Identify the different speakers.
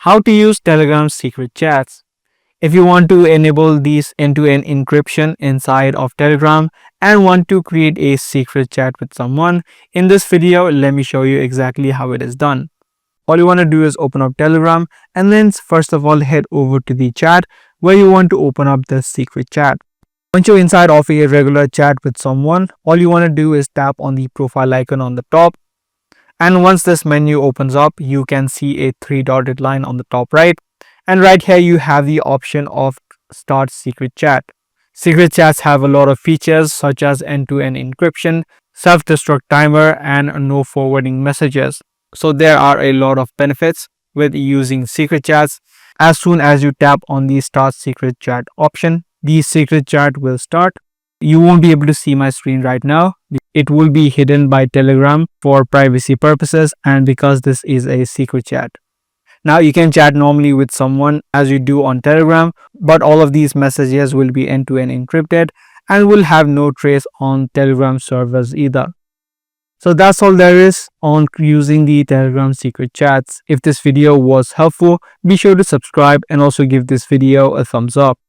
Speaker 1: How to use Telegram secret chats. If you want to enable these end-to-end encryption inside of Telegram and want to create a secret chat with someone, in this video, let me show you exactly how it is done. All you want to do is open up Telegram and then first of all head over to the chat where you want to open up the secret chat. Once you're inside of a regular chat with someone, all you want to do is tap on the profile icon on the top. And once this menu opens up, you can see a three dotted line on the top right. And right here, you have the option of Start Secret Chat. Secret chats have a lot of features such as end-to-end encryption, self-destruct timer, and no forwarding messages. So there are a lot of benefits with using secret chats. As soon as you tap on the Start Secret Chat option, the secret chat will start. You won't be able to see my screen right now. It will be hidden by Telegram for privacy purposes and because this is a secret chat. Now you can chat normally with someone as you do on Telegram, but all of these messages will be end-to-end encrypted and will have no trace on Telegram servers either. So that's all there is on using the Telegram secret chats. If this video was helpful, be sure to subscribe and also give this video a thumbs up.